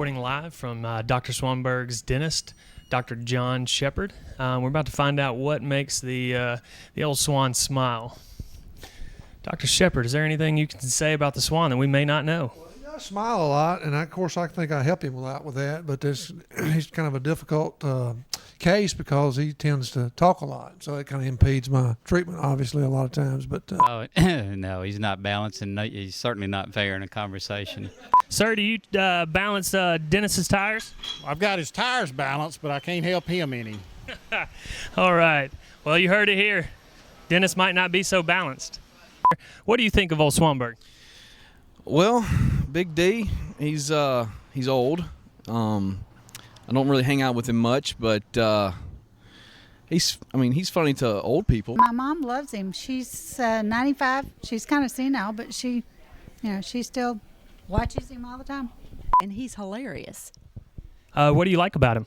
reporting live from Dr. Swanberg's dentist, Dr. John Shepard. We're about to find out what makes the old Swan smile. Dr. Shepard, is there anything you can say about the Swan that we may not know? I smile a lot, and of course I think I help him a lot with that, but he's kind of a difficult case because he tends to talk a lot, so it kind of impedes my treatment, obviously, a lot of times. But no, he's not balanced, and he's certainly not fair in a conversation. Sir, do you balance Dennis's tires? I've got his tires balanced, but I can't help him any. All right. Well, you heard it here. Dennis might not be so balanced. What do you think of old Swanberg? Well, Big D, he's old. I don't really hang out with him much, but he's funny to old people. My mom loves him. She's 95. She's kind of senile, but she still watches him all the time. And he's hilarious. What do you like about him?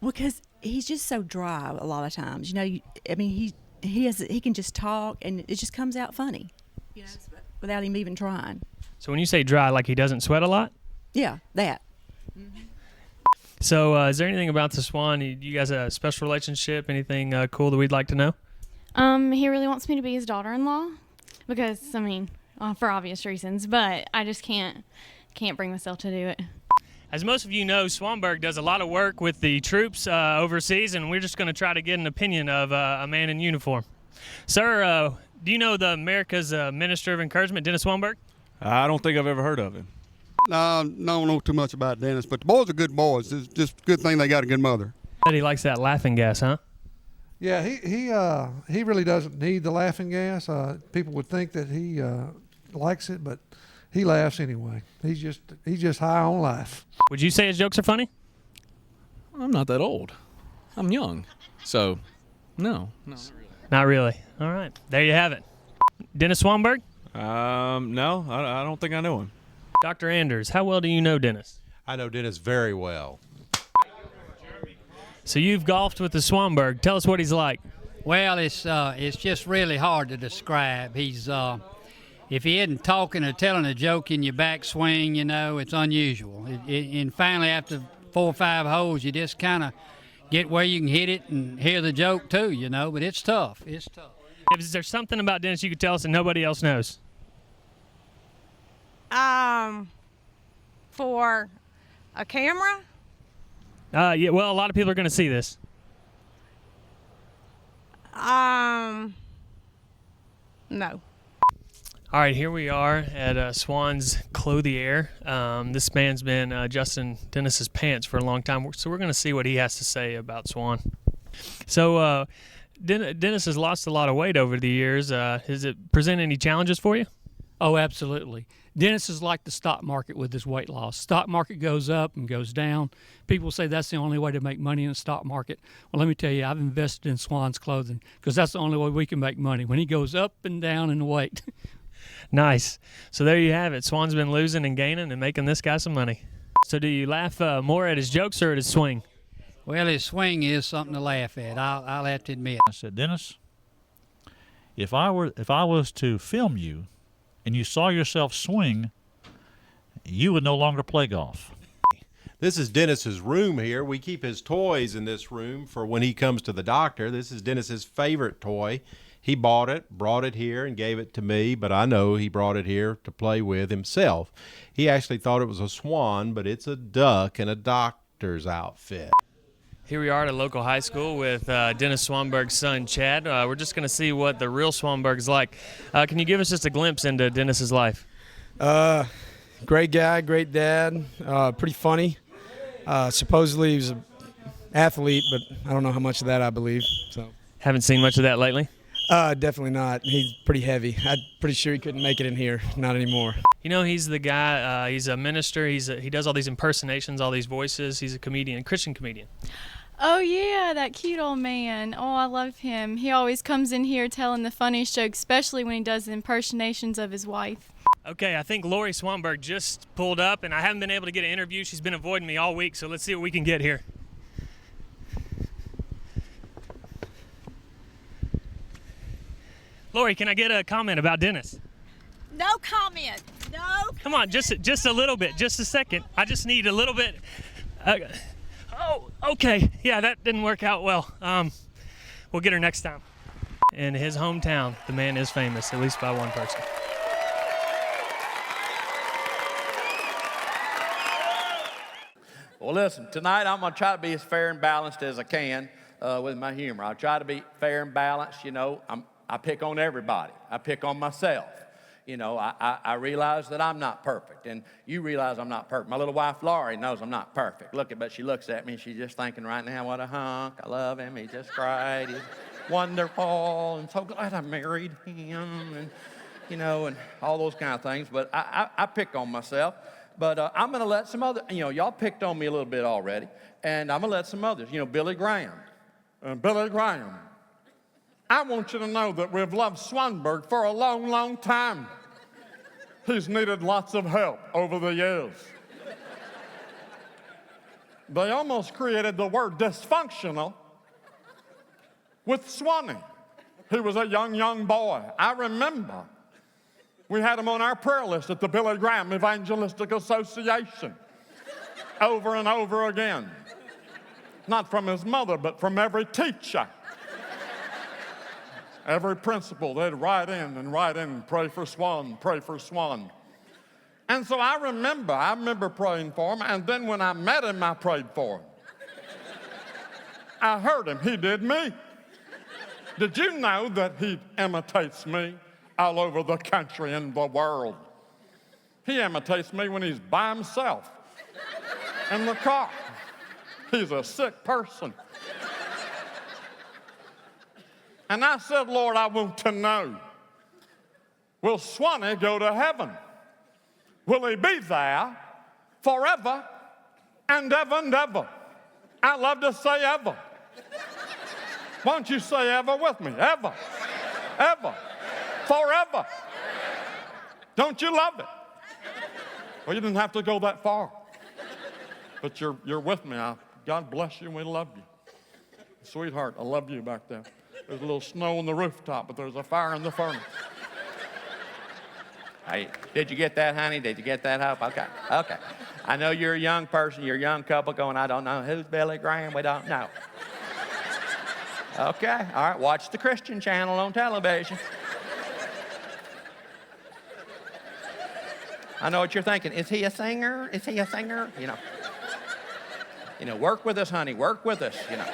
Because he's just so dry a lot of times. He can just talk, and it just comes out funny. Without him even trying. So when you say dry, like he doesn't sweat a lot? Yeah, that. Mm-hmm. So is there anything about the Swan? You guys have a special relationship? Anything cool that we'd like to know? He really wants me to be his daughter-in-law because, for obvious reasons, but I just can't bring myself to do it. As most of you know, Swanberg does a lot of work with the troops overseas, and we're just going to try to get an opinion of a man in uniform. Sir, do you know the America's Minister of Encouragement, Dennis Swanberg? I don't think I've ever heard of him. No, don't know too much about Dennis, but the boys are good boys. It's just a good thing they got a good mother. But he likes that laughing gas, huh? yeah, he really doesn't need the laughing gas. People would think that he likes it, but he laughs anyway. He's just high on life. Would you say his jokes are funny? I'm not that old. I'm young, so no. Not really. All right. There you have it. Dennis Swanberg? No, I don't think I know him. Dr. Anders, how well do you know Dennis? I know Dennis very well. So you've golfed with the Swanberg. Tell us what he's like. Well, it's just really hard to describe. He's if he isn't talking or telling a joke in your backswing, it's unusual. And finally, after 4 or 5 holes, you just kind of get where you can hit it and hear the joke too, but it's tough. It's tough. Is there something about Dennis you could tell us that nobody else knows? For a camera? Yeah, well, a lot of people are going to see this. No. All right, here we are at Swan's Clothier. This man's been adjusting Dennis's pants for a long time, so we're going to see what he has to say about Swan. So Dennis has lost a lot of weight over the years. Has it present any challenges for you? Oh, absolutely. Dennis is like the stock market with his weight loss. Stock market goes up and goes down. People say that's the only way to make money in the stock market. Well, let me tell you, I've invested in Swan's clothing because that's the only way we can make money, when he goes up and down in weight. Nice. So there you have it. Swan's been losing and gaining and making this guy some money. So do you laugh more at his jokes or at his swing? Well, his swing is something to laugh at. I'll have to admit. I said, Dennis, if I was to film you and you saw yourself swing, you would no longer play golf. This is Dennis's room here. We keep his toys in this room for when he comes to the doctor. This is Dennis's favorite toy. He bought it, brought it here, and gave it to me, but I know he brought it here to play with himself. He actually thought it was a swan, but it's a duck in a doctor's outfit. Here we are at a local high school with Dennis Swanberg's son, Chad. We're just going to see what the real Swanberg's like. Can you give us just a glimpse into Dennis's life? Great guy, great dad, pretty funny. Supposedly he was an athlete, but I don't know how much of that I believe. So haven't seen much of that lately? Definitely not. He's pretty heavy. I'm pretty sure he couldn't make it in here. Not anymore. He's the guy, he's a minister. He does all these impersonations, all these voices. He's a comedian, Christian comedian. Oh, yeah, that cute old man. Oh, I love him. He always comes in here telling the funniest jokes, especially when he does the impersonations of his wife. Okay, I think Lori Swanberg just pulled up, and I haven't been able to get an interview. She's been avoiding me all week, so let's see what we can get here. Lori, can I get a comment about Dennis? No comment. No. Come on, just a little bit, just a second. I just need a little bit. Oh, okay. Yeah, that didn't work out well. We'll get her next time. In his hometown, the man is famous, at least by one person. Well, listen, tonight I'm going to try to be as fair and balanced as I can with my humor. I'll try to be fair and balanced. You know, I pick on everybody. I pick on myself. You know, I realize that I'm not perfect, and you realize I'm not perfect. My little wife, Laurie, knows I'm not perfect. But she looks at me, and she's just thinking right now, what a hunk. I love him. He's just great. He's wonderful, and so glad I married him, and, you know, and all those kind of things. But I pick on myself. But I'm going to let some other, you know, y'all picked on me a little bit already, and I'm going to let some others. You know, Billy Graham. Billy Graham. I want you to know that we've loved Swanberg for a long, long time. He's needed lots of help over the years. They almost created the word dysfunctional with Swanee. He was a young boy. I remember we had him on our prayer list at the Billy Graham Evangelistic Association over and over again. Not from his mother, but from every teacher. Every principal, they'd write in, pray for Swan, pray for Swan. And so I remember praying for him, and then when I met him, I prayed for him. I heard him, he did me. Did you know that he imitates me all over the country and the world? He imitates me when he's by himself in the car. He's a sick person. And I said, Lord, I want to know, will Swanee go to heaven? Will he be there forever and ever and ever? I love to say ever. Why don't you say ever with me? Ever, ever, forever. Don't you love it? Well, you didn't have to go that far. But you're with me. God bless you and we love you. Sweetheart, I love you back there. There's a little snow on the rooftop, but there's a fire in the furnace. Hey, did you get that, honey? Did you get that, Hope? Okay. I know you're a young person, you're a young couple going, I don't know who's Billy Graham, we don't know. Okay, all right, watch the Christian channel on television. I know what you're thinking. Is he a singer? Is he a singer? You know, work with us, honey, work with us, you know.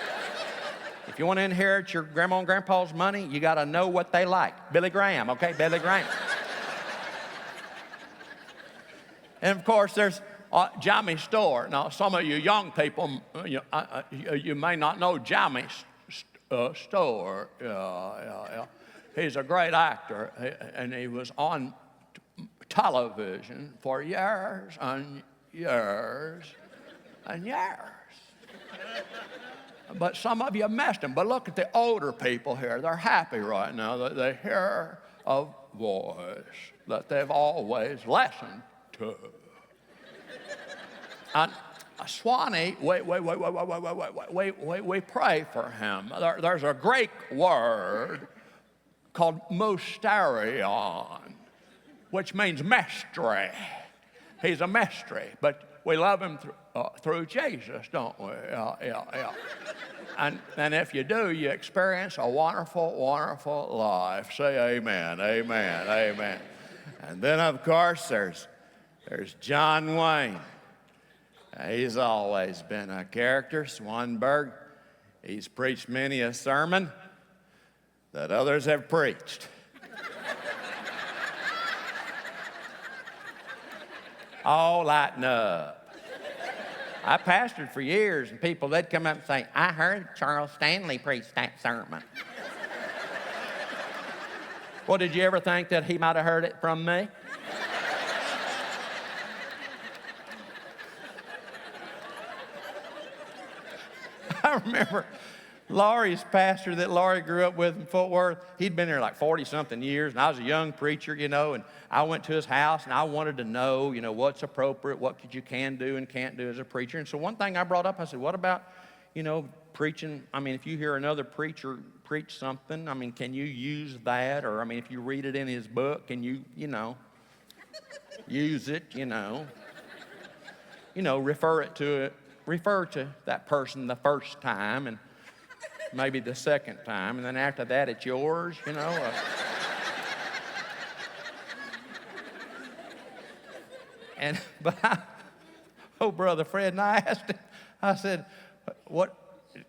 If you want to inherit your grandma and grandpa's money, you got to know what they like. Billy Graham, okay? Billy Graham. And, of course, there's Jimmy's store. Now, some of you young people, you may not know Jimmy's store. He's a great actor, and he was on television for years and years and years. But some of you missed him. But look at the older people here. They're happy right now that they hear a voice that they've always listened to. And Swanee, we pray for him. There's a Greek word called mysterion, which means mystery. He's a mystery, but we love him through Jesus, don't we? Yeah. And if you do, you experience a wonderful, wonderful life. Say amen, amen, amen. And then, of course, there's John Wayne. He's always been a character, Swanberg. He's preached many a sermon that others have preached. Oh, lighten up. I pastored for years, and people, they'd come up and say, I heard Charles Stanley preach that sermon. Well, did you ever think that he might have heard it from me? I remember Laurie's pastor that Laurie grew up with in Fort Worth. He'd been there like 40-something years, and I was a young preacher, you know, and I went to his house, and I wanted to know, you know, what's appropriate, what you can do and can't do as a preacher. And so one thing I brought up, I said, what about, you know, preaching? I mean, if you hear another preacher preach something, I mean, can you use that? Or, I mean, if you read it in his book, can you, you know. use it, refer to that person the first time and maybe the second time, and then after that it's yours, But Brother Fred, and I asked him, I said,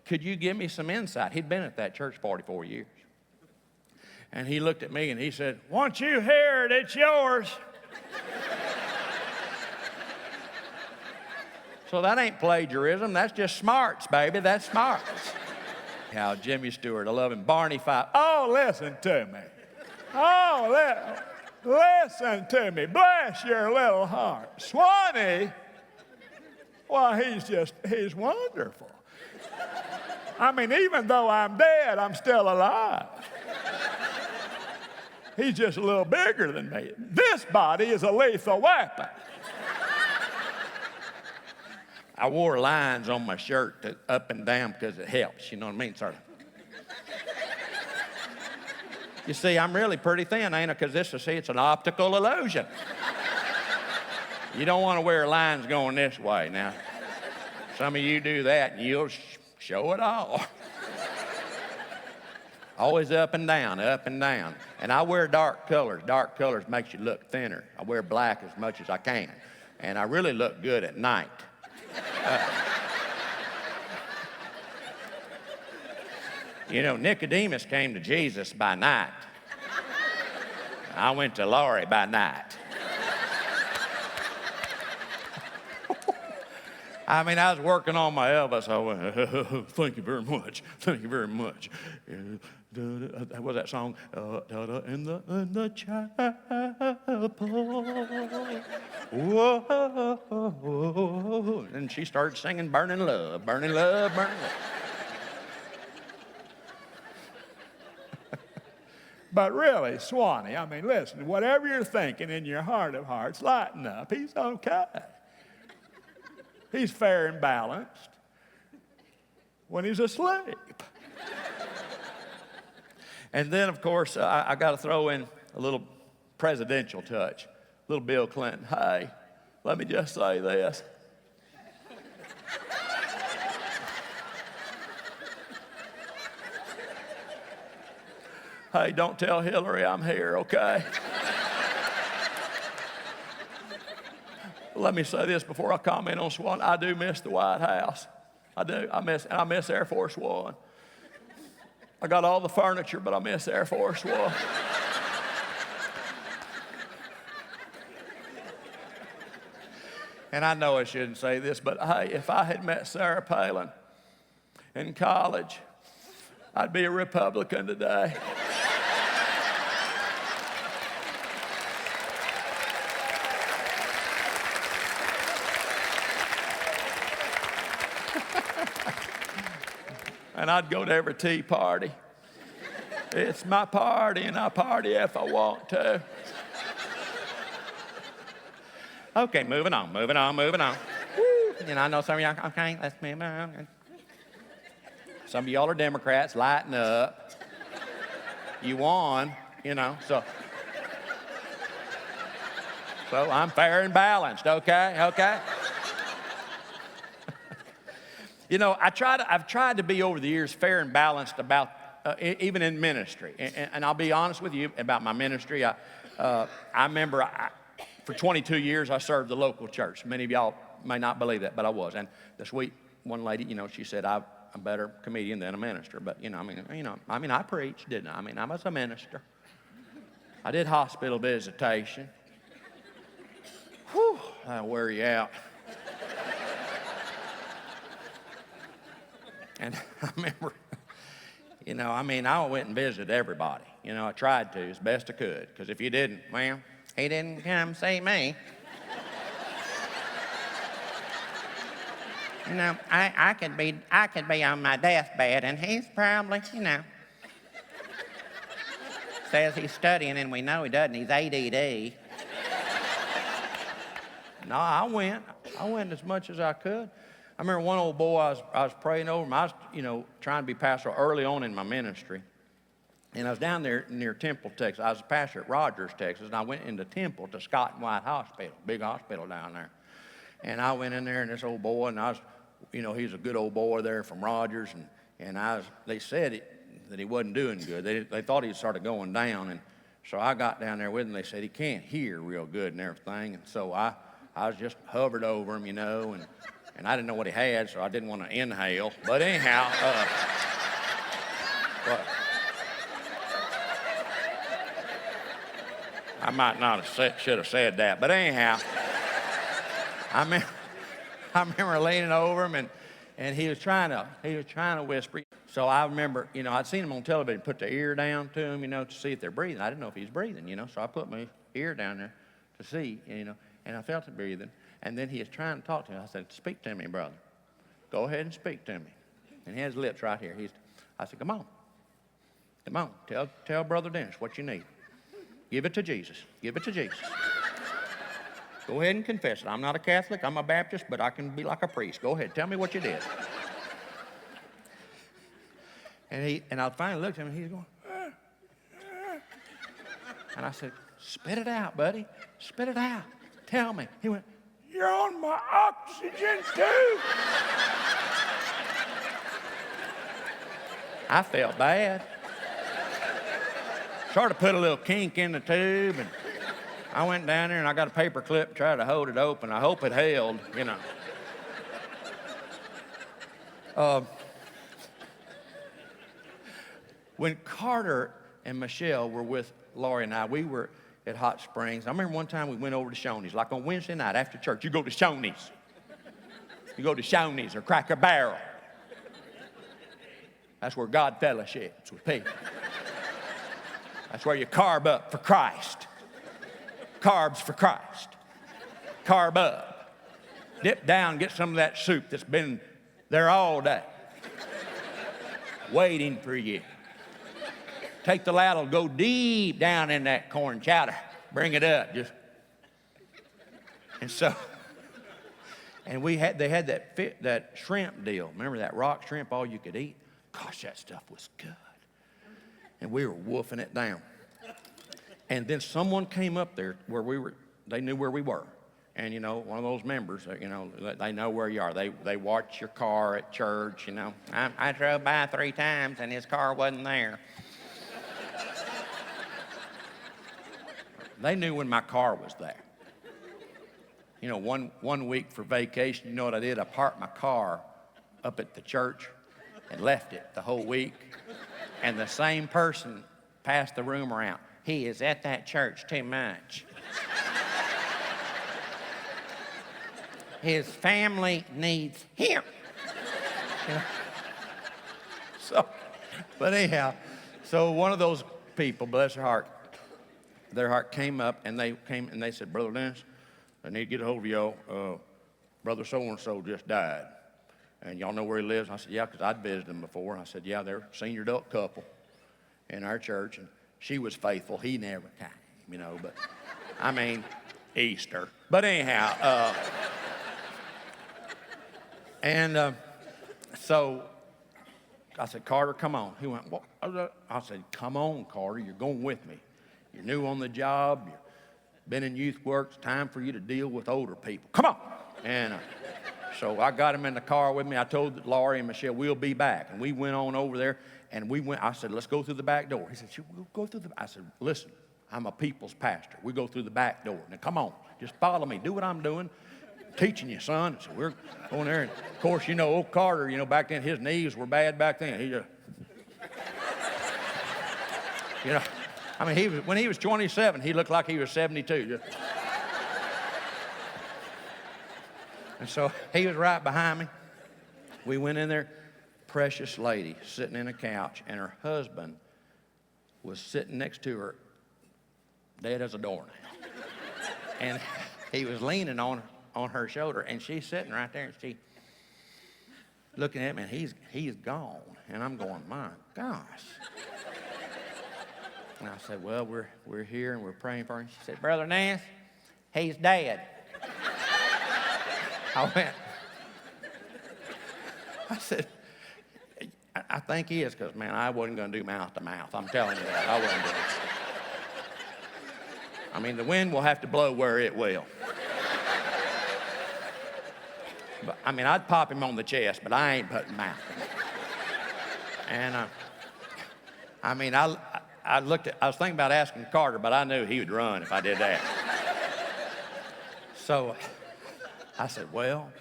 could you give me some insight? He'd been at that church 44 years. And he looked at me and he said, once you hear it, it's yours. So that ain't plagiarism, that's just smarts, baby, that's smarts. How Jimmy Stewart, I love him. Barney Fife, oh, listen to me. Oh, listen to me, bless your little heart. Swanee, well, he's wonderful. I mean, even though I'm dead, I'm still alive. He's just a little bigger than me. This body is a lethal weapon. I wore lines on my shirt up and down because it helps, you know what I mean? Sort of. You see, I'm really pretty thin, ain't I? Because it's an optical illusion. You don't want to wear lines going this way. Now, some of you do that and you'll show it all. Always up and down, up and down. And I wear dark colors. Dark colors makes you look thinner. I wear black as much as I can. And I really look good at night. Nicodemus came to Jesus by night. I went to Laurie by night. I was working on my Elvis. I went, thank you very much. Thank you very much. What was that song? In the chapel. Whoa. And she started singing Burning Love, Burning Love, Burning Love. But really, Swanee, listen, whatever you're thinking in your heart of hearts, lighten up. He's okay. He's fair and balanced when he's asleep. And then, of course, I got to throw in a little presidential touch, little Bill Clinton. Hey, let me just say this. Hey, don't tell Hillary I'm here, okay? Let me say this before I comment on Swan. I do miss the White House. I do. I miss Air Force One. I got all the furniture, but I miss Air Force One. And I know I shouldn't say this, but hey, if I had met Sarah Palin in college, I'd be a Republican today. And I'd go to every tea party. It's my party, and I party if I want to. Okay, moving on. Woo. I know some of y'all, okay, let's move on. Some of y'all are Democrats, lighten up. You won, so I'm fair and balanced, okay? I've tried to be over the years fair and balanced about, even in ministry. And I'll be honest with you about my ministry. I remember for 22 years I served the local church. Many of y'all may not believe that, but I was. And the sweet one lady, she said, I'm a better comedian than a minister. But, I preached, didn't I? I was a minister. I did hospital visitation. Whew, that'll wear you out. And I remember, I went and visited everybody. I tried to as best I could. Because if you didn't, well, he didn't come see me. I could be on my deathbed, and he's probably, says he's studying, and we know he doesn't. He's ADD. No, I went as much as I could. I remember one old boy I was praying over him. I was, trying to be pastoral early on in my ministry. And I was down there near Temple, Texas. I was a pastor at Rogers, Texas, and I went into Temple to Scott and White Hospital, big hospital down there. And I went in there, and this old boy, and I was, you know, he's a good old boy there from Rogers, and they said that he wasn't doing good. They thought he started going down, and so I got down there with him. They said he can't hear real good and everything, and so I was just hovered over him, you know, and I didn't know what he had, so I didn't want to inhale. But anyhow, I might not have should have said that, but anyhow, I remember leaning over him, and he was trying to whisper. So I remember, you know, I'd seen him on television put the ear down to him, you know, to see if they're breathing. I didn't know if he was breathing, you know, so I put my ear down there to see, you know, and I felt it breathing. And then he was trying to talk to me. I said, "Speak to me, brother. Go ahead and speak to me." And he has his lips right here. I said, "Come on. Come on. Tell Brother Dennis what you need. Give it to Jesus. Give it to Jesus. Go ahead and confess it. I'm not a Catholic. I'm a Baptist, but I can be like a priest. Go ahead. Tell me what you did." And I finally looked at him, and he's going, and I said, "Spit it out, buddy. Spit it out. Tell me." He went, "You're on my oxygen tube." I felt bad. Sort of put a little kink in the tube, and I went down there and I got a paper clip, tried to hold it open. I hope it held, you know. When Carter and Michelle were with Laurie and I, we were at Hot Springs. I remember one time we went over to Shoney's, like on Wednesday night after church. You go to Shoney's. You go to Shoney's or Cracker Barrel. That's where God fellowships with people. That's where you carb up for Christ. Carbs for Christ. Carb up. Dip down, get some of that soup that's been there all day, waiting for you. Take the ladle, go deep down in that corn chowder. Bring it up, just. And so, and they had that shrimp deal. Remember that rock shrimp, all you could eat? Gosh, that stuff was good. And we were wolfing it down. And then someone came up there where we were. They knew where we were. And, you know, one of those members, you know, they know where you are. They watch your car at church, you know. I drove by 3 times and his car wasn't there. They knew when my car was there. You know, one week for vacation, you know what I did? I parked my car up at the church and left it the whole week. And the same person passed the rumor around. He is at that church too much. His family needs him. You know? So, but anyhow, so one of those people, bless their heart came up and they said, "Brother Dennis, I need to get a hold of y'all. Brother so-and-so just died. And y'all know where he lives?" I said, "Yeah," because I'd visited him before. I said, "Yeah, they're a senior adult couple in our church, and she was faithful. He never came, you know, but I mean, Easter." But anyhow, so I said, "Carter, come on." He went, "What?" I said, "Come on, Carter, you're going with me. You're new on the job. You've been in youth work. It's time for you to deal with older people. Come on." And so I got him in the car with me. I told Laurie and Michelle, "We'll be back." And we went on over there, and I said, "Let's go through the back door." He said, "We'll go through the." I said, "Listen, I'm a people's pastor. We go through the back door. Now, come on. Just follow me. Do what I'm doing. I'm teaching you, son." So we're going there. And of course, you know, old Carter, you know, back then, his knees were bad back then. He just, you know, I mean, when he was 27, he looked like he was 72. And so he was right behind me. We went in there, precious lady sitting in a couch, and her husband was sitting next to her, dead as a doornail. And he was leaning on her shoulder, and she's sitting right there, and she looking at me, and he's gone. And I'm going, my gosh. And I said, "Well, we're here and we're praying for him." She said, "Brother Nance, he's dead." I said, I think he is, because, man, I wasn't going to do mouth to mouth. I'm telling you that. I wasn't doing it. I mean, the wind will have to blow where it will. But, I mean, I'd pop him on the chest, but I ain't putting mouth in it. And, I mean, I was thinking about asking Carter, but I knew he would run if I did that. So I said, well,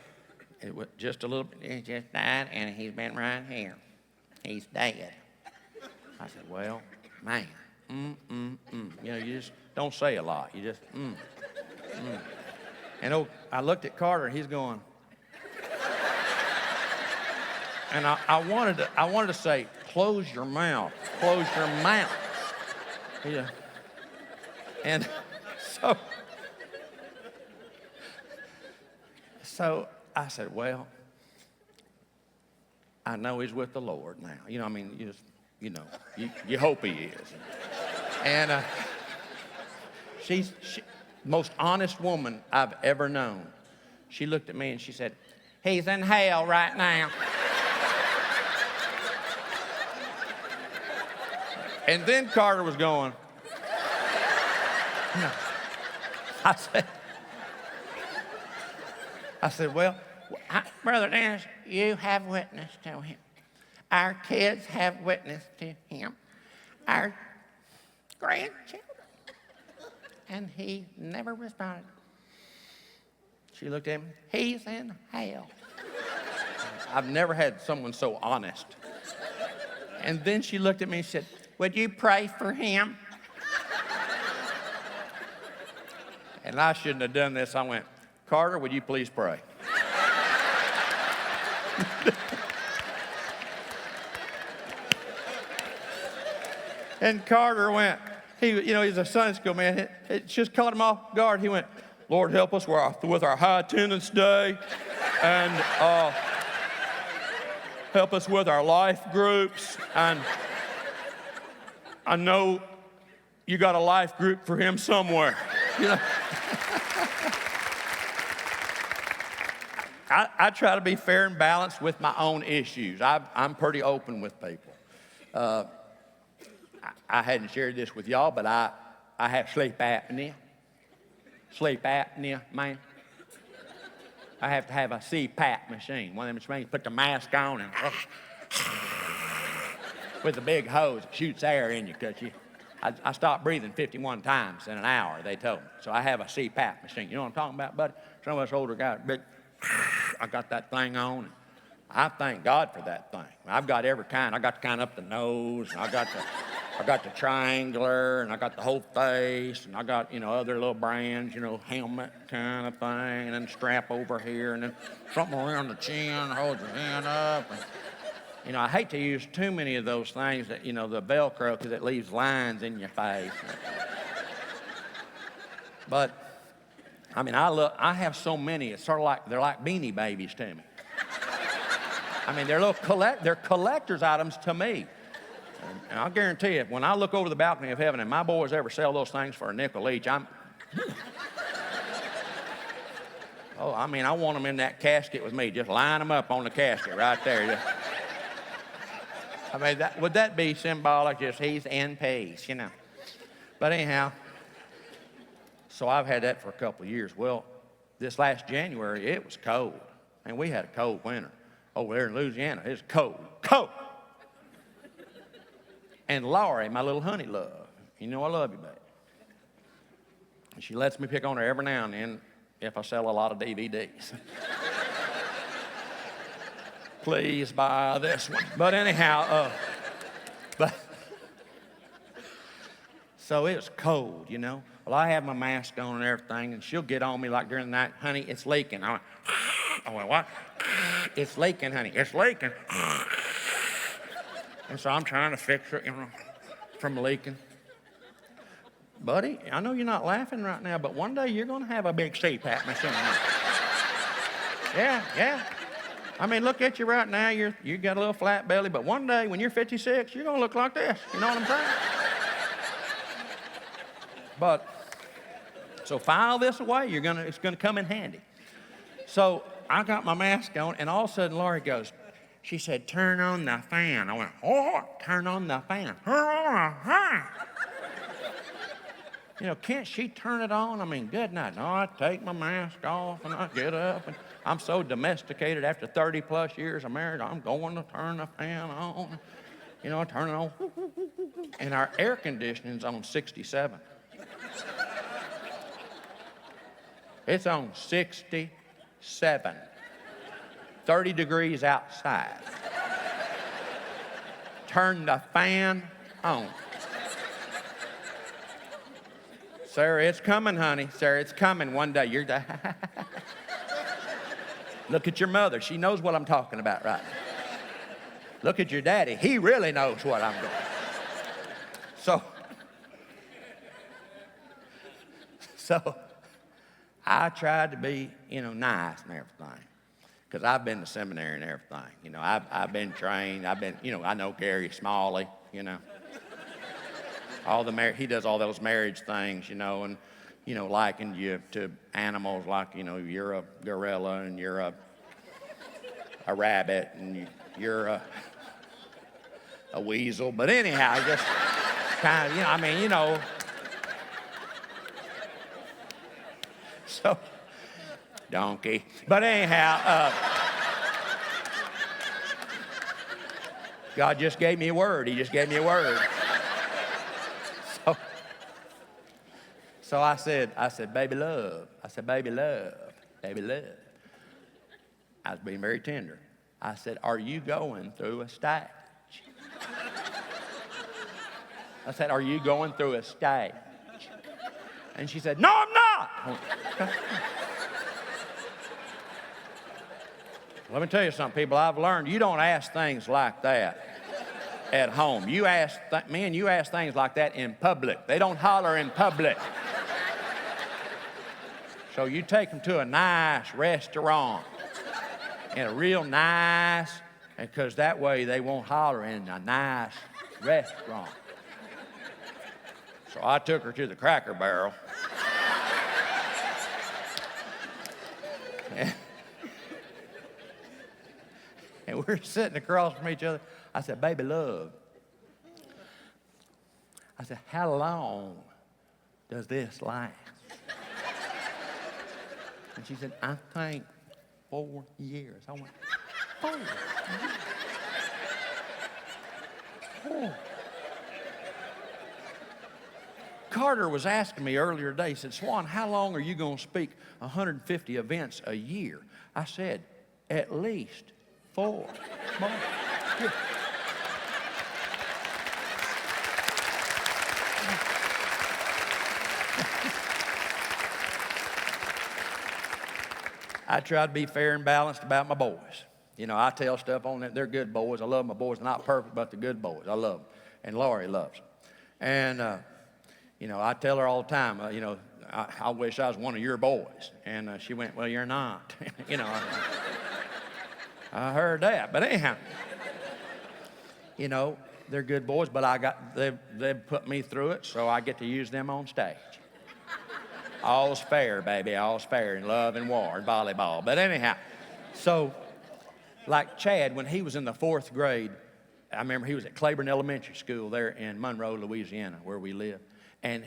it was just a little bit, he just died, and he's been right here. He's dead. I said, well, man, You know, you just don't say a lot. You just, And I looked at Carter, and he's going. And I wanted to say, close your mouth, close your mouth. Yeah. And so I said, well, I know he's with the Lord now. You know, I mean, you hope he is. And she's the most honest woman I've ever known. She looked at me and she said, he's in hell right now. And then Carter was going. I said, well, Brother Dennis, you have witnessed to him. Our kids have witnessed to him. Our grandchildren. And he never responded. She looked at him. He's in hell. I've never had someone so honest. And then she looked at me and said, would you pray for him? And I shouldn't have done this. I went, Carter, would you please pray? And Carter went, he's a Sunday school man. It just caught him off guard. He went, Lord, help us with our high attendance day, and help us with our life groups. And I know you got a life group for him somewhere. You know. I try to be fair and balanced with my own issues. I'm pretty open with people. I hadn't shared this with y'all, but I have sleep apnea. Sleep apnea, man. I have to have a CPAP machine. One of them machines, put the mask on and with a big hose that shoots air in you, because I stopped breathing 51 times in an hour, they told me. So I have a CPAP machine. You know what I'm talking about, buddy? Some of us older guys, I got that thing on. I thank God for that thing. I've got every kind. I got the kind up the nose, and I got the triangular, and I got the whole face, and I got, other little brands, helmet kind of thing, and then strap over here, and then something around the chin, hold your hand up. And, I hate to use too many of those things that, the Velcro, because it leaves lines in your face. But, I have so many, it's sort of like, they're like Beanie Babies to me. They're collector's items to me. And I'll guarantee you, when I look over the balcony of heaven and my boys ever sell those things for a nickel each, I want them in that casket with me. Just line them up on the casket right there. Would that be symbolic? Just he's in peace, But anyhow, so I've had that for a couple of years. Well, this last January, it was cold. And we had a cold winter over there in Louisiana. It's cold. And Laurie, my little honey love, I love you, baby. And she lets me pick on her every now and then if I sell a lot of DVDs. Please buy this one. But anyhow, so it was cold, Well, I have my mask on and everything, and she'll get on me like during the night, honey, it's leaking. I went, what? It's leaking, honey, it's leaking. And so I'm trying to fix it, from leaking. Buddy, I know you're not laughing right now, but one day you're going to have a big CPAP machine. Yeah. Look at you right now. You got a little flat belly, but one day when you're 56, you're going to look like this. You know what I'm saying? But, so file this away. It's going to come in handy. So I got my mask on, and all of a sudden Laurie goes, She said, turn on the fan. I went, oh, turn on the fan. Turn on the fan. You know, can't she turn it on? I mean, good night. No, I take my mask off and I get up. And I'm so domesticated after 30 plus years of marriage, I'm going to turn the fan on. You know, I turn it on. And our air conditioning's on 67. It's on 67. 30 degrees outside. Turn the fan on. Sarah, it's coming, honey. Sarah, it's coming one day. You're Look at your mother. She knows what I'm talking about right now. Look at your daddy. He really knows what I'm doing. So I tried to be, you know, nice and everything. Because I've been to seminary and everything. You know, I've been trained. I know Gary Smalley, you know. He does all those marriage things, you know, and, you know, likened you to animals like, you know, you're a gorilla and you're a rabbit and you're a weasel. But anyhow, just kind of, you know, I mean, you know. So, donkey. But anyhow, God just gave me a word. He just gave me a word. So I said, baby love. I said, baby love, baby love. I was being very tender. I said, are you going through a stage? I said, are you going through a stage? And she said, no, I'm not. Let me tell you something, people. I've learned you don't ask things like that at home. You ask things like that in public. They don't holler in public. So you take them to a nice restaurant, and a real nice, because that way they won't holler in a nice restaurant. So I took her to the Cracker Barrel. And we're sitting across from each other. I said, baby love. I said, how long does this last? And she said, I think 4 years. I went, 4 years? Oh. Carter was asking me earlier today, he said, Swan, how long are you going to speak 150 events a year? I said, at least 4 months. I try to be fair and balanced about my boys. You know, I tell stuff on them. They're good boys. I love my boys. They're not perfect, but they're good boys. I love them. And Laurie loves them. And, you know, I tell her all the time, you know, I wish I was one of your boys. And she went, well, you're not. You know, I heard that. But anyhow, you know, they're good boys, but they've put me through it, so I get to use them on stage. All's fair, baby, all's fair in love and war and volleyball. But anyhow, so like Chad, when he was in the 4th grade, I remember he was at Claiborne Elementary School there in Monroe, Louisiana, where we live. And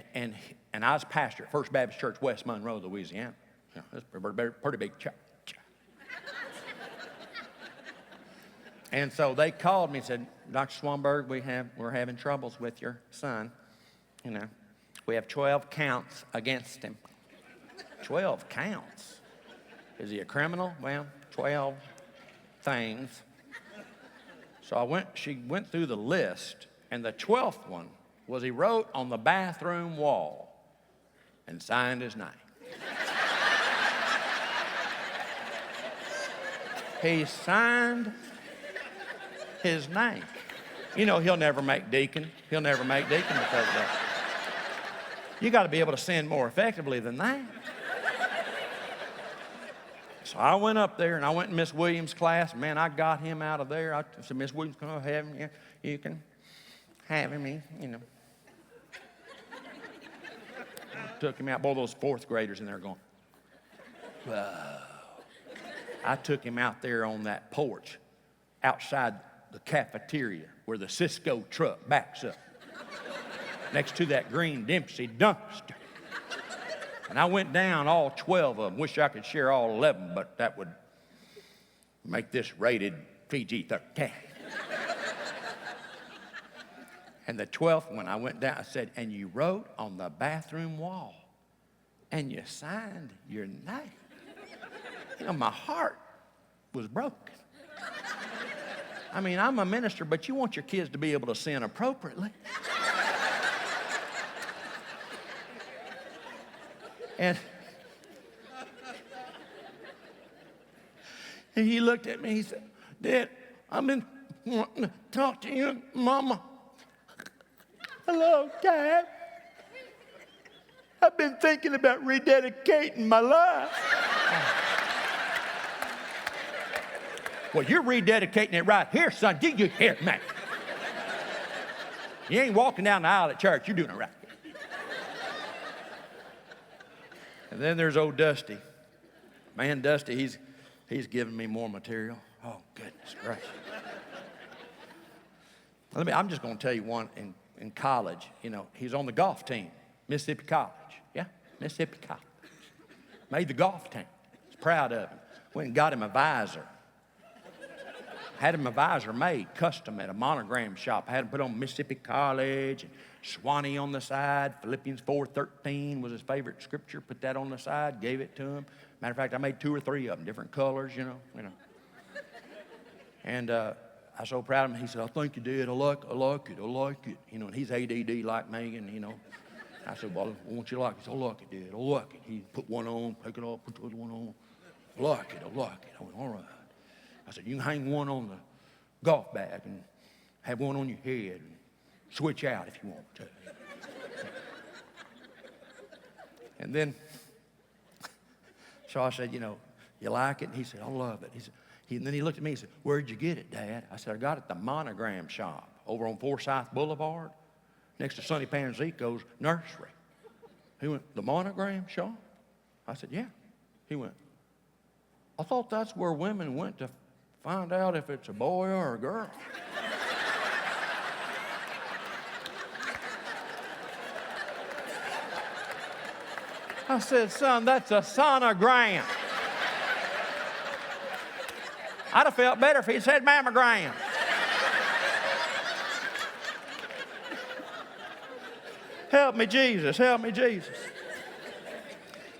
I was pastor at First Baptist Church, West Monroe, Louisiana. You know, that's a pretty big church. And so they called me and said, Dr. Swanberg, we're having troubles with your son. You know, we have 12 counts against him. 12 counts? Is he a criminal? Well, 12 things. So she went through the list, and the 12th one was he wrote on the bathroom wall and signed his name. He signed his name. You know, he'll never make deacon. He'll never make deacon because of that. You got to be able to sin more effectively than that. So I went up there and I went in Miss Williams' class. Man, I got him out of there. I said, Miss Williams, can I have him? Yeah, you can have him, you know. I took him out. Boy, those 4th graders in there going, whoa. I took him out there on that porch outside the cafeteria where the Cisco truck backs up next to that green Dempsey dumpster. And I went down all 12 of them. Wish I could share all 11, but that would make this rated PG-13. And the 12th one, I went down, I said, and you wrote on the bathroom wall, and you signed your name. You know, my heart was broken. I mean, I'm a minister, but you want your kids to be able to sin appropriately. And he looked at me, he said, Dad, I've been wanting to talk to you, Mama. Hello, Dad. I've been thinking about rededicating my life. Well, you're rededicating it right here, son. Did you hear me? You ain't walking down the aisle at church. You're doing it right. And then there's old Dusty. Man, Dusty, he's giving me more material. Oh, goodness gracious. I'm just going to tell you one in college. You know, he's on the golf team, Mississippi College. Yeah, Mississippi College. Made the golf team. Was proud of him. Went and got him a visor. Had him a visor made, custom at a monogram shop. Had him put on Mississippi College, and Swanee on the side. Philippians 4:13 was his favorite scripture. Put that on the side, gave it to him. Matter of fact, I made 2 or 3 of them, different colors, you know. And I was so proud of him. He said, I think you did. I like it. You know, and he's ADD like me, and, you know. I said, well, won't you like it? He said, I like it, Dad. I like it. He put one on, take it off, put the other one on. I like it. I went, all right. I said, you can hang one on the golf bag and have one on your head and switch out if you want to. And then, so I said, you know, you like it? And he said, I love it. And then he looked at me and said, where'd you get it, Dad? I said, I got it at the monogram shop over on Forsyth Boulevard next to Sonny Panzico's nursery. He went, the monogram shop? I said, yeah. He went, I thought that's where women went to find out if it's a boy or a girl. I said, son, that's a sonogram. I'd have felt better if he'd said mammogram. Help me, Jesus. Help me, Jesus.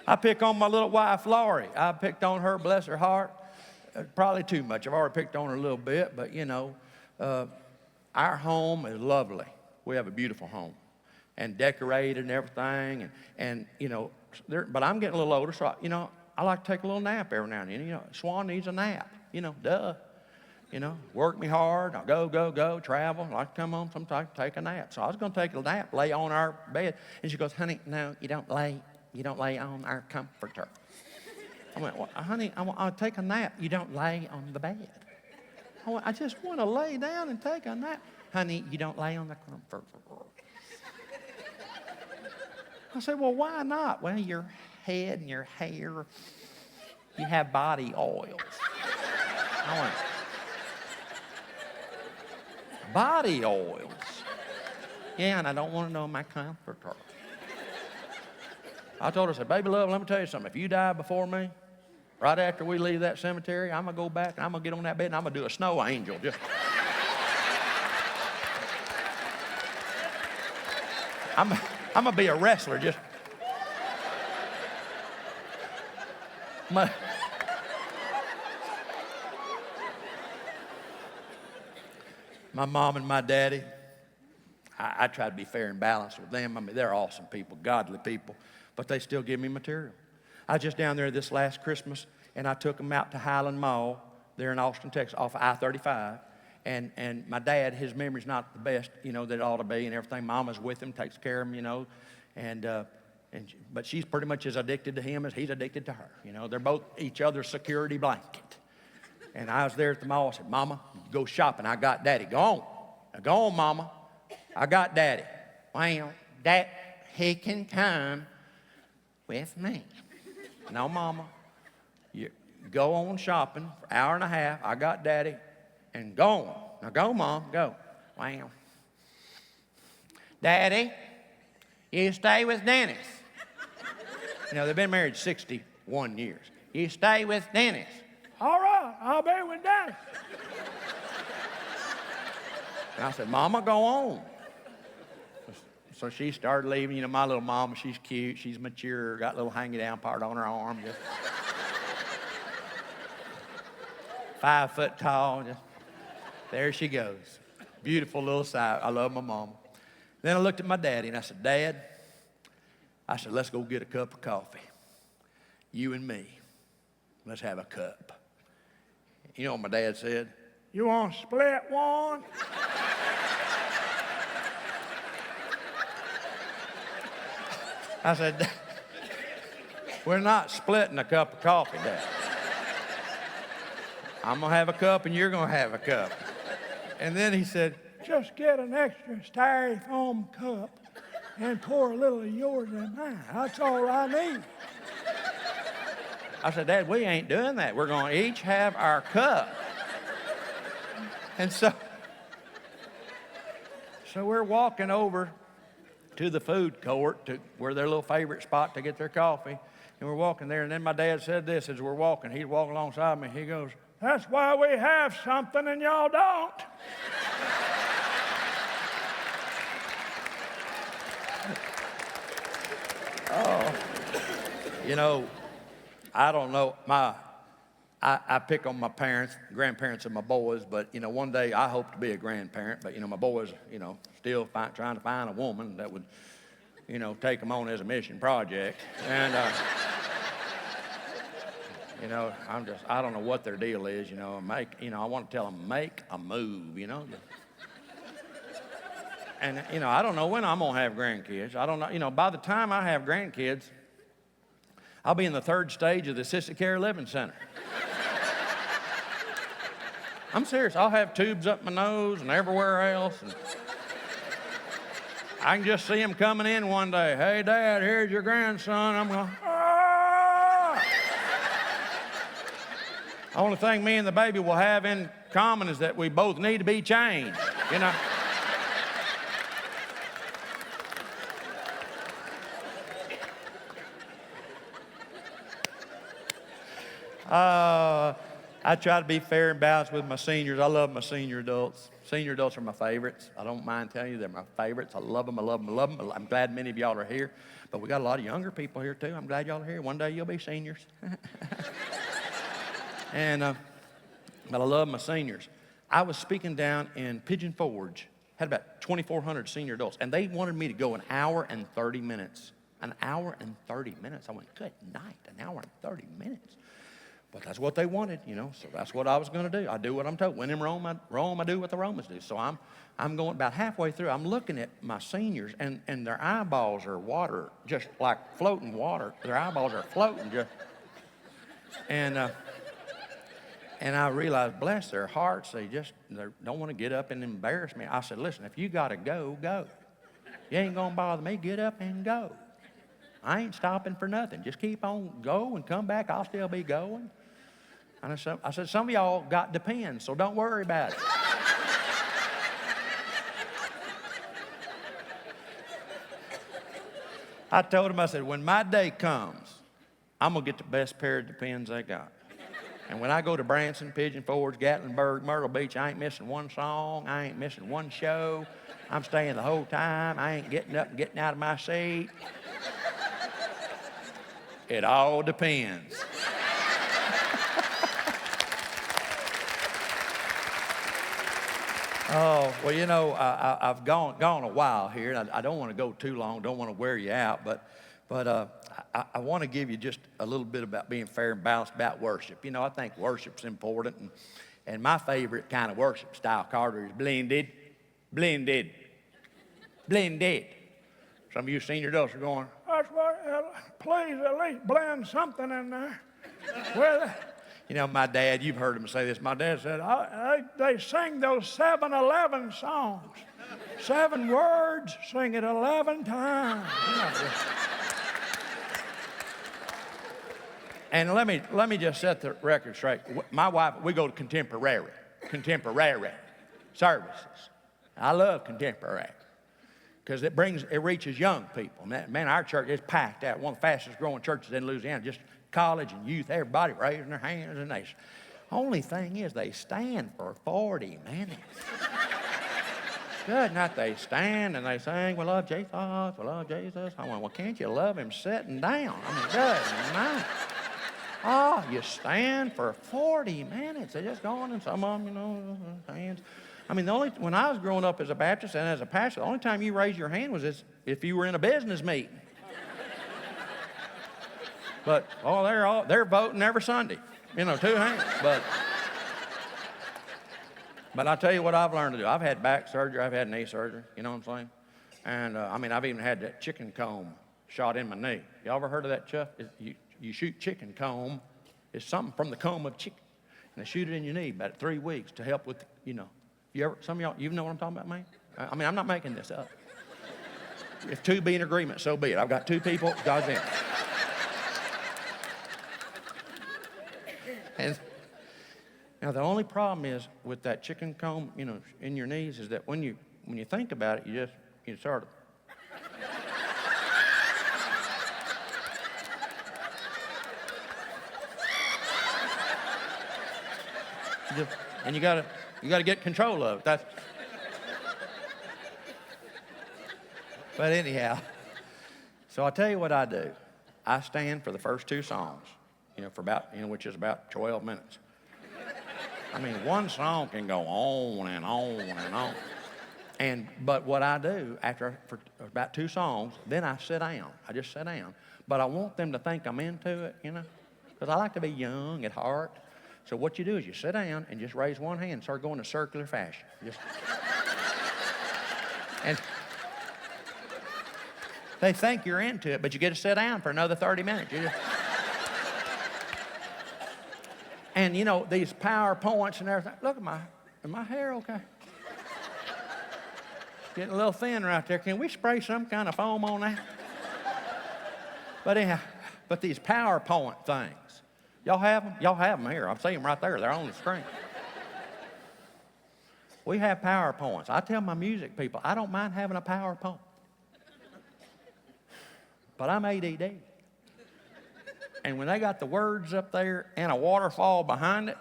I pick on my little wife, Laurie. I picked on her, bless her heart. Probably too much. I've already picked on her a little bit, but, you know, our home is lovely. We have a beautiful home and decorated and everything. And you know, but I'm getting a little older, so, you know, I like to take a little nap every now and then. You know, Swan needs a nap. You know, duh. You know, work me hard. I'll go, travel. I like to come home sometimes, take a nap. So I was going to take a nap, lay on our bed. And she goes, honey, no, you don't lay on our comforter. I went, well, honey, I'll take a nap. You don't lay on the bed. I just want to lay down and take a nap. Honey, you don't lay on the comforter. I said, well, why not? Well, your head and your hair, you have body oils. I went, body oils? Yeah, and I don't want to know my comforter. I told her, I said, baby love, let me tell you something. If you die before me, right after we leave that cemetery, I'm going to go back and I'm going to get on that bed and I'm going to do a snow angel. I'm going to be a wrestler. My mom and my daddy, I try to be fair and balanced with them. I mean, they're awesome people, godly people, but they still give me material. I was just down there this last Christmas, and I took them out to Highland Mall there in Austin, Texas, off of I-35. And my dad, his memory's not the best, you know, that it ought to be and everything. Mama's with him, takes care of him, you know. But she's pretty much as addicted to him as he's addicted to her. You know, they're both each other's security blanket. And I was there at the mall. I said, Mama, go shopping. I got Daddy. Go on. Now, go on, Mama. I got Daddy. Well, Dad, he can come with me. No, Mama. You go on shopping for an hour and a half. I got Daddy. and going. Now go, Mom, go. Wow. Daddy, you stay with Dennis. You know, they've been married 61 years. You stay with Dennis. All right, I'll be with Dennis. And I said, Mama, go on. So she started leaving. You know, my little mama, she's cute, she's mature, got a little hanging down part on her arm. Just 5 foot tall. Just, there she goes. Beautiful little sight. I love my mama. Then I looked at my daddy and I said, Dad, I said, let's go get a cup of coffee. You and me. Let's have a cup. You know what my dad said? You want to split one? I said, we're not splitting a cup of coffee, Dad. I'm going to have a cup and you're going to have a cup. And then he said, just get an extra styrofoam cup and pour a little of yours in mine. That's all I need. I said, Dad, we ain't doing that. We're going to each have our cup. And so we're walking over to the food court, to where their little favorite spot to get their coffee. And we're walking there, and then my dad said this as we're walking. He's walking alongside me. He goes, that's why we have something and y'all don't. Oh, you know, I don't know. I pick on my parents, grandparents of my boys, but, you know, one day I hope to be a grandparent. But, you know, my boys, you know, still trying to find a woman that would, you know, take them on as a mission project. And, you know, I don't know what their deal is, you know. I want to tell them, make a move, you know. And, you know, I don't know when I'm going to have grandkids. I don't know, you know, by the time I have grandkids, I'll be in the 3rd stage of the assisted care living center. I'm serious. I'll have tubes up my nose and everywhere else. And I can just see them coming in one day. Hey, Dad, here's your grandson. I'm going, ah! Only thing me and the baby will have in common is that we both need to be changed, you know. I try to be fair and balanced with my seniors. I love my senior adults. Senior adults are my favorites. I don't mind telling you they're my favorites. I love them, I love them, I love them. I'm glad many of y'all are here. But we got a lot of younger people here too. I'm glad y'all are here. One day you'll be seniors. But I love my seniors. I was speaking down in Pigeon Forge. Had about 2,400 senior adults. And they wanted me to go an hour and 30 minutes. An hour and 30 minutes. I went, good night, an hour and 30 minutes. But that's what they wanted, you know, so that's what I was going to do. I do what I'm told. When in Rome, I do what the Romans do. So I'm going about halfway through. I'm looking at my seniors, and their eyeballs are water, just like floating water. Their eyeballs are floating. Just, and I realized, bless their hearts, they don't want to get up and embarrass me. I said, listen, if you got to go, go. You ain't going to bother me. Get up and go. I ain't stopping for nothing. Just keep on, go and come back. I'll still be going. And I said, some of y'all got depends, so don't worry about it. I told him, I said, when my day comes, I'm going to get the best pair of depends they got. And when I go to Branson, Pigeon Forge, Gatlinburg, Myrtle Beach, I ain't missing one song. I ain't missing one show. I'm staying the whole time. I ain't getting up and getting out of my seat. It all depends. Oh, well, you know, I've gone a while here, and I don't want to go too long, don't want to wear you out, but I want to give you just a little bit about being fair and balanced about worship. You know, I think worship's important, and my favorite kind of worship style, Carter, is blended. Some of you senior adults are going, that's what, please at least blend something in there. Well, you know, my dad, you've heard him say this. My dad said, they sing those 7-11 songs. 7 words, sing it 11 times. And let me just set the record straight. My wife, we go to contemporary. contemporary services. I love contemporary because it reaches young people. Man, our church is packed out. One of the fastest growing churches in Louisiana. Just college and youth, everybody raising their hands, and only thing is they stand for 40 minutes. Good, not they stand and they sing, we love Jesus, we love Jesus. I went, well, can't you love him sitting down? I mean, good night. Oh, you stand for 40 minutes. They just go on, and some of them, hands. I mean, when I was growing up as a Baptist and as a pastor, the only time you raised your hand was if you were in a business meeting. But, they're voting every Sunday. 2 hands. But I tell you what I've learned to do. I've had back surgery. I've had knee surgery. You know what I'm saying? And, I've even had that chicken comb shot in my knee. You ever heard of that stuff? You shoot chicken comb. It's something from the comb of chicken. And they shoot it in your knee about 3 weeks to help with, some of y'all, you know what I'm talking about, man? I'm not making this up. If 2 be in agreement, so be it. I've got 2 people, God's in. And now the only problem is with that chicken comb, in your knees, is that when you think about it, you sort of. And you gotta get control of it. But anyhow, so I'll tell you what I do. I stand for the first 2 songs, for about, which is about 12 minutes. One song can go on and on and on. But what I do for about 2 songs, then I sit down. I just sit down. But I want them to think I'm into it, because I like to be young at heart. So what you do is you sit down and just raise one hand and start going in a circular fashion. And they think you're into it, but you get to sit down for another 30 minutes. And these PowerPoints and everything. Look at my hair okay? Getting a little thin right there. Can we spray some kind of foam on that? But anyhow, these PowerPoint things. Y'all have them? Y'all have them here. I see them right there. They're on the screen. We have PowerPoints. I tell my music people, I don't mind having a PowerPoint. But I'm ADD. And when they got the words up there and a waterfall behind it,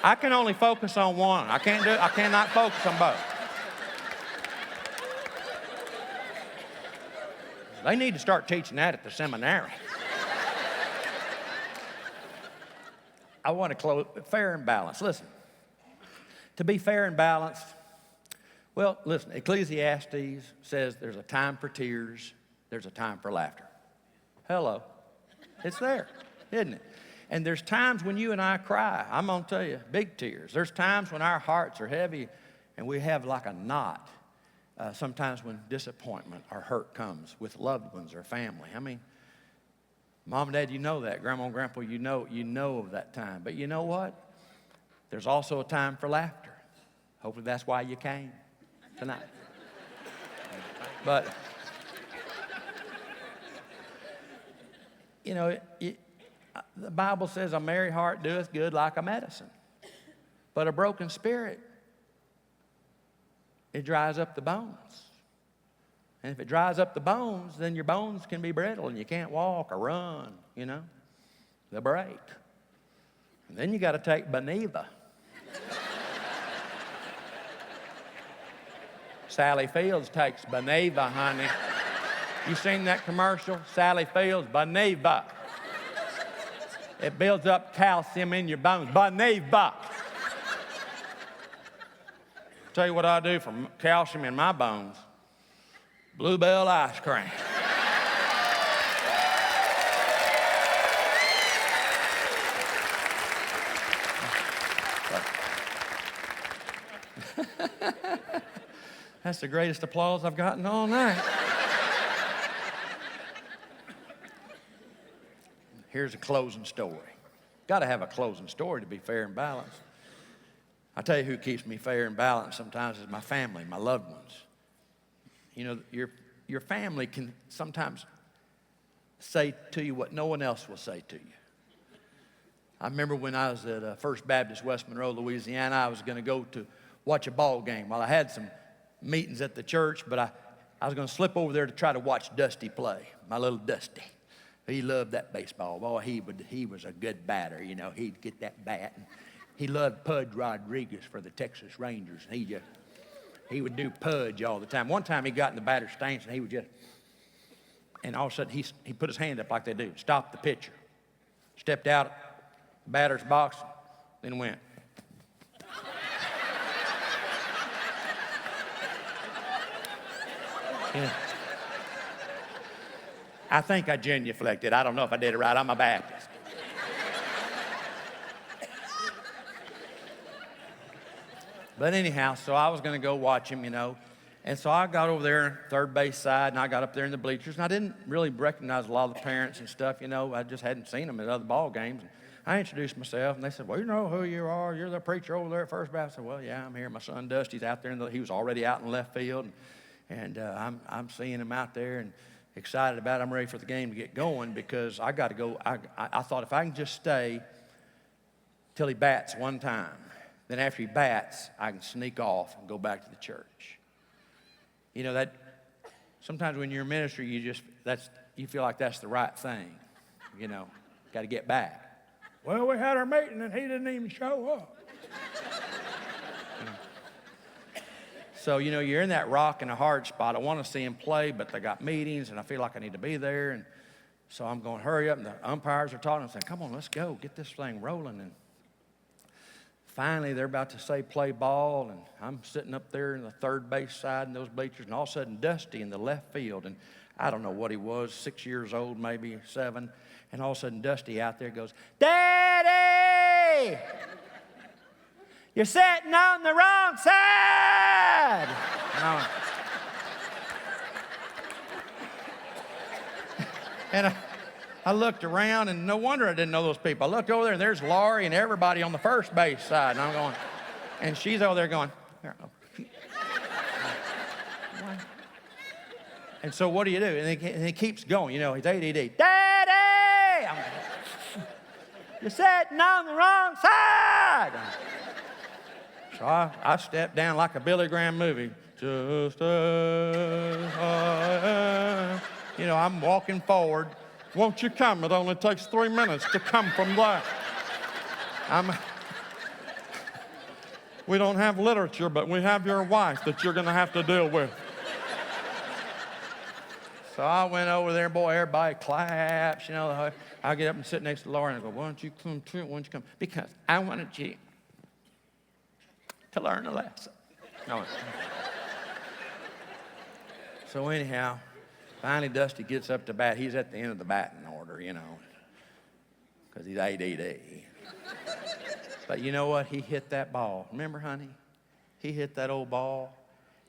I can only focus on one. I cannot focus on both. They need to start teaching that at the seminary. I want to close fair and balanced. Listen, to be fair and balanced, well, listen, Ecclesiastes says there's a time for tears, there's a time for laughter. Hello. It's there, isn't it? And there's times when you and I cry. I'm going to tell you, big tears. There's times when our hearts are heavy and we have like a knot. Sometimes when disappointment or hurt comes with loved ones or family. Mom and Dad, you know that. Grandma and Grandpa, you know of that time. But you know what? There's also a time for laughter. Hopefully that's why you came tonight. But, the Bible says a merry heart doeth good like a medicine. But a broken spirit, it dries up the bones. And if it dries up the bones, then your bones can be brittle and you can't walk or run, They'll break. And then you got to take Beneva. Sally Fields takes Beneva, honey. You seen that commercial? Sally Fields, Beneva. It builds up calcium in your bones. Beneva. Tell you what I do for calcium in my bones. Bluebell ice cream. That's the greatest applause I've gotten all night. Here's a closing story. Got to have a closing story to be fair and balanced. I tell you who keeps me fair and balanced sometimes is my family, my loved ones. Your family can sometimes say to you what no one else will say to you. I remember when I was at First Baptist West Monroe, Louisiana, I was going to go to watch a ball game. Well, I had some meetings at the church, but I was going to slip over there to try to watch Dusty play, my little Dusty. He loved that baseball. Boy, he was a good batter. You know, he'd get that bat. And he loved Pudge Rodriguez for the Texas Rangers. And he would do Pudge all the time. One time he got in the batter's stance and he would just, and all of a sudden he put his hand up like they do, stopped the pitcher, stepped out the batter's box, then went. Yeah. I think I genuflected. I don't know if I did it right. I'm a Baptist. But anyhow, so I was going to go watch him, you know. And so I got over there, third base side, and I got up there in the bleachers. And I didn't really recognize a lot of the parents and stuff, you know. I just hadn't seen them at other ball games. And I introduced myself, and they said, well, you know who you are. You're the preacher over there at First Baptist. I said, well, yeah, I'm here. My son Dusty's out there. He was already out in left field. And I'm seeing him out there and excited about it. I'm ready for the game to get going because I got to go. I thought if I can just stay till he bats one time, then after he bats, I can sneak off and go back to the church. You know, that sometimes when you're in ministry, you feel like that's the right thing. You know, got to get back. Well, we had our meeting and he didn't even show up. So, you know, you're in that rock and a hard spot. I want to see him play, but they got meetings, and I feel like I need to be there. And so I'm going, hurry up. And the umpires are talking. I'm saying, come on, let's go. Get this thing rolling. And finally, they're about to say play ball, and I'm sitting up there in the third base side in those bleachers, and all of a sudden, Dusty in the left field, and I don't know what he was, 6 years old, maybe 7, and all of a sudden, Dusty out there goes, Daddy! You're sitting on the wrong side. And I looked around, and no wonder I didn't know those people. I looked over there, and there's Laurie and everybody on the first base side. And I'm going, and she's over there going, and so what do you do? And he keeps going. You know, he's ADD. Daddy! You're sitting on the wrong side. So I stepped down like a Billy Graham movie. Just as I am. You know, I'm walking forward. Won't you come? It only takes 3 minutes to come from there. We don't have literature, but we have your wife that you're going to have to deal with. So I went over there, boy, everybody claps. You know, I get up and sit next to Laura and I go, why don't you come to it? Why don't you come? Because I wanted you to learn a lesson. No. So anyhow, finally Dusty gets up to bat. He's at the end of the batting order, you know, because he's ADD. But you know what? He hit that ball. Remember, honey? He hit that old ball,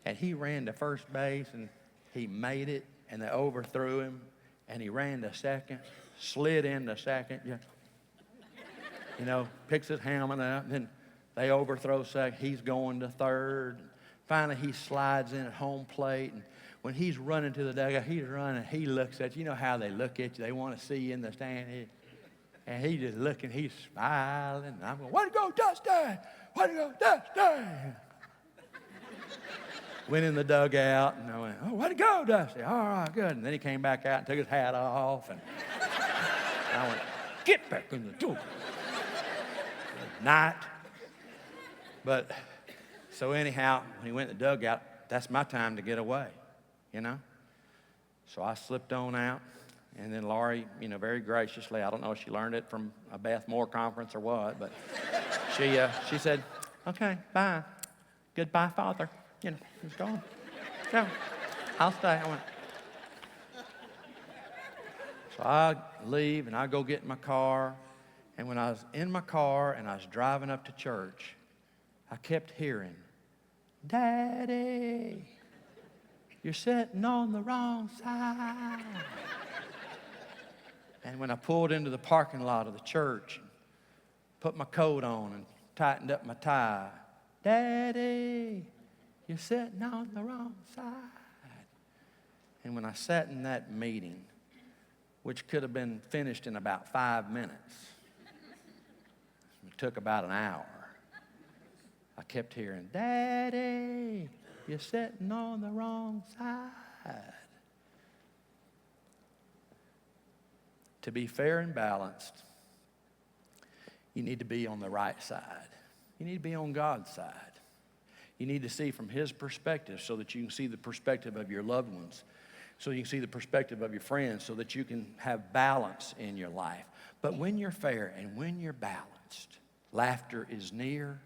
and he ran to first base, and he made it, and they overthrew him, and he ran to second, slid into second, you know, picks his helmet up, and then they overthrow second. He's going to third. Finally, he slides in at home plate. And when he's running to the dugout, he's running. He looks at you. You know how they look at you. They want to see you in the stand. And he's just looking. He's smiling. And I'm going, way to go, Dusty! Way to go, Dusty! Went in the dugout. And I went, oh, way to go, Dusty. All right, good. And then he came back out and took his hat off. And I went, get back in the door. Night. But, so anyhow, when he went in the dugout, that's my time to get away, you know? So I slipped on out, and then Laurie, you know, very graciously, I don't know if she learned it from a Beth Moore conference or what, but she said, okay, bye. Goodbye, Father. You know, he's gone. No, I'll stay. I went. So I leave, and I go get in my car, and when I was in my car and I was driving up to church, I kept hearing, Daddy, you're sitting on the wrong side. And when I pulled into the parking lot of the church, put my coat on and tightened up my tie, Daddy, you're sitting on the wrong side. And when I sat in that meeting, which could have been finished in about 5 minutes. It took about an hour. I kept hearing, "Daddy, you're sitting on the wrong side." To be fair and balanced, you need to be on the right side. You need to be on God's side. You need to see from His perspective so that you can see the perspective of your loved ones, so you can see the perspective of your friends, so that you can have balance in your life. But when you're fair and when you're balanced, laughter is near.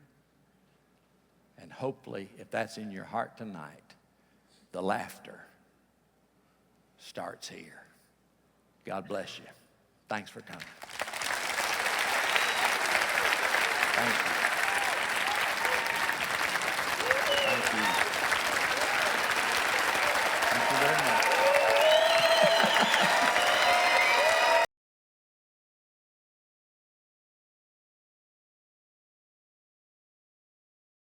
And hopefully, if that's in your heart tonight, the laughter starts here. God bless you. Thanks for coming. Thank you.